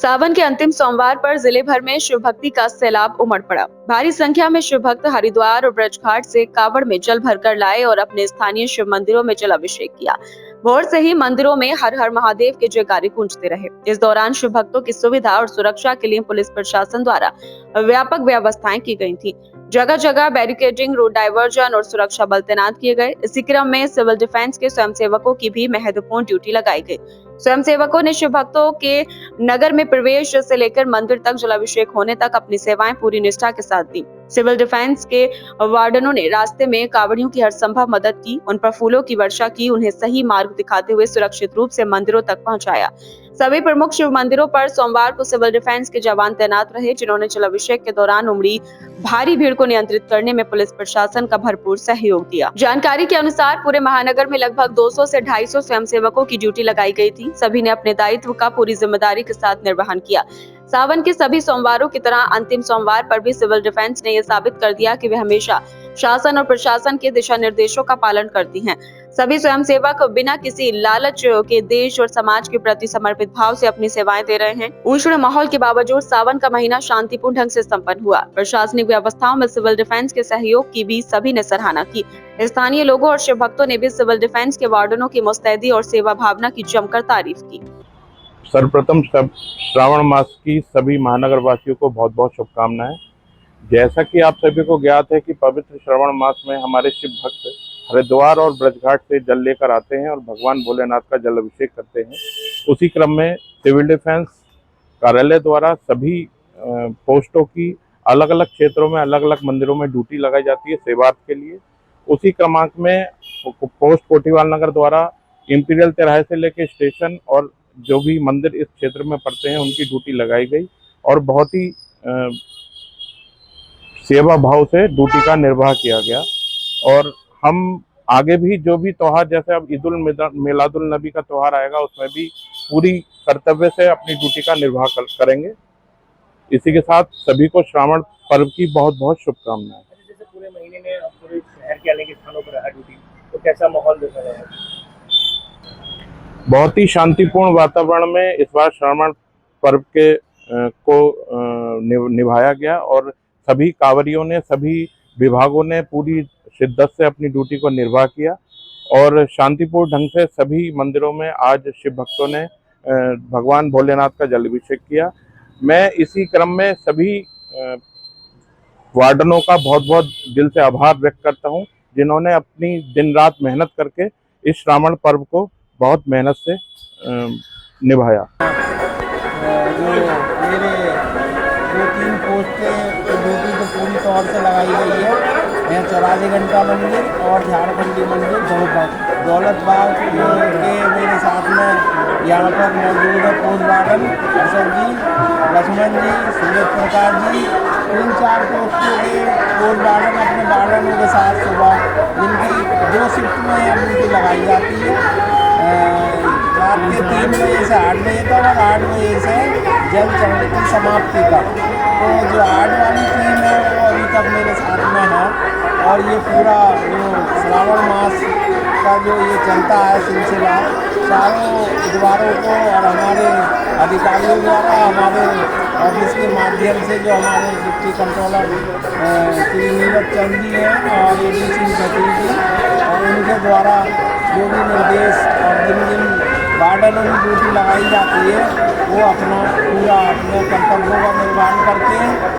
सावन के अंतिम सोमवार पर जिले भर में शिव भक्ति का सैलाब उमड़ पड़ा। भारी संख्या में शिव भक्त हरिद्वार और ब्रजघाट से कावड़ में जल भरकर लाए और अपने स्थानीय शिव मंदिरों में जलाभिषेक किया। भोर से ही मंदिरों में हर हर महादेव के जयकारे गूंजते रहे। इस दौरान शिव भक्तों की सुविधा और सुरक्षा के लिए पुलिस प्रशासन द्वारा व्यापक व्यवस्थाएं की गई थी। जगह जगह बैरिकेडिंग, रोड डायवर्जन और सुरक्षा बल तैनात किए गए। इसी क्रम में सिविल डिफेंस के स्वयंसेवकों की भी महत्वपूर्ण ड्यूटी लगाई गई। स्वयंसेवकों ने शिव भक्तों के नगर में प्रवेश से लेकर मंदिर तक जलाभिषेक होने तक अपनी सेवाएं पूरी निष्ठा के साथ दी। सिविल डिफेंस के वार्डनों ने रास्ते में कावड़ियों की हर संभव मदद की, उन पर फूलों की वर्षा की, उन्हें सही मार्ग दिखाते हुए सुरक्षित रूप से मंदिरों तक पहुंचाया। सभी प्रमुख शिव मंदिरों पर सोमवार को सिविल डिफेंस के जवान तैनात रहे, जिन्होंने जलाभिषेक के दौरान उमड़ी भारी भीड़ को नियंत्रित करने में पुलिस प्रशासन का भरपूर सहयोग दिया। जानकारी के अनुसार पूरे महानगर में लगभग 200 से 250 स्वयंसेवकों की ड्यूटी लगाई गई थी। सभी ने अपने दायित्व का पूरी जिम्मेदारी के साथ निर्वहन किया। सावन के सभी सोमवारों की तरह अंतिम सोमवार पर भी सिविल डिफेंस ने यह साबित कर दिया कि वे हमेशा शासन और प्रशासन के दिशा निर्देशों का पालन करती हैं। सभी स्वयंसेवक बिना किसी लालच के देश और समाज के प्रति समर्पित भाव से अपनी सेवाएं दे रहे हैं। उष्ण माहौल के बावजूद सावन का महीना शांतिपूर्ण ढंग से संपन्न हुआ। प्रशासनिक व्यवस्थाओं में सिविल डिफेंस के सहयोग की भी सभी ने सराहना की। स्थानीय लोगों और शिव भक्तों ने भी सिविल डिफेंस के वार्डनों की मुस्तैदी और सेवा भावना की जमकर तारीफ की। सर्वप्रथम श्रावण मास की सभी महानगर वासियों को बहुत बहुत शुभकामनाएं। जैसा कि आप सभी को ज्ञात है कि पवित्र श्रावण मास में हमारे शिव भक्त हरिद्वार और ब्रजघाट से जल लेकर आते हैं और भगवान भोलेनाथ का जल अभिषेक करते हैं। उसी क्रम में सिविल डिफेंस कार्यालय द्वारा सभी पोस्टों की अलग अलग क्षेत्रों में अलग अलग मंदिरों में ड्यूटी लगाई जाती है सेवार्थ के लिए। उसी क्रमांक में पोस्ट कोठीवाल नगर द्वारा इंपीरियल तिराहे से लेकर स्टेशन और जो भी मंदिर इस क्षेत्र में पड़ते हैं उनकी ड्यूटी लगाई गई और बहुत ही सेवा भाव से ड्यूटी का निर्वाह किया गया। और हम आगे भी जो भी त्योहार, जैसे अब ईद उल मिलादुल नबी का त्योहार आएगा, उसमें भी पूरी कर्तव्य से अपनी ड्यूटी का निर्वाह करेंगे। इसी के साथ सभी को श्रावण पर्व की बहुत बहुत शुभकामनाएं। जैसे पूरे महीने में पूरे शहर के अलग स्थानों पर है ड्यूटी, तो कैसा माहौल देखा गया है? बहुत ही शांतिपूर्ण वातावरण में इस बार श्रावण पर्व के को निभाया गया और सभी कांवरियों ने, सभी विभागों ने पूरी शिद्दत से अपनी ड्यूटी को निर्वाह किया और शांतिपूर्ण ढंग से सभी मंदिरों में आज शिव भक्तों ने भगवान भोलेनाथ का जलाभिषेक किया। मैं इसी क्रम में सभी वार्डनों का बहुत बहुत दिल से आभार व्यक्त करता हूं, जिन्होंने अपनी दिन रात मेहनत करके इस श्रावण पर्व को बहुत मेहनत से निभाया। जो मेरे 2-3 पोस्टें ड्यूटी तो पूरी तौर से लगाई गई है। मैं 84 घंटा मंदिर और झारखंडी मंदिर दौलत बाग के मेरे साथ में यहाँ पर मौजूद है पोस्ट वार्डन अशोक जी, लक्ष्मण जी, सूरज प्रकाश जी। 3-4 पोस्टों के पोस्ट वार्डन अपने वार्डनों के साथ सुबह जिनकी 2 शिफ्ट में ड्यूटी लगाई जाती है। रात के 3 बजे से 8 बजे तक और 8 बजे से जल चढ़ने की समाप्ति तक। तो जो 8 वाली टीम है वो अभी तक मेरे साथ में है और ये पूरा जो श्रावण मास का जो ये चलता है सिलसिला, चारों द्वारों को और हमारे अधिकारियों द्वारा हमारे ऑफिस के माध्यम से जो हमारे डिप्टी कंट्रोलर श्री नीरज चंद जी हैं और एडीसी सचिव जी और उनके द्वारा जो भी निर्देश और जिन जिन वार्डनों में ड्यूटी लगाई जाती है वो अपना पूरा अपने कर्तव्यों का निर्वहन करते हैं।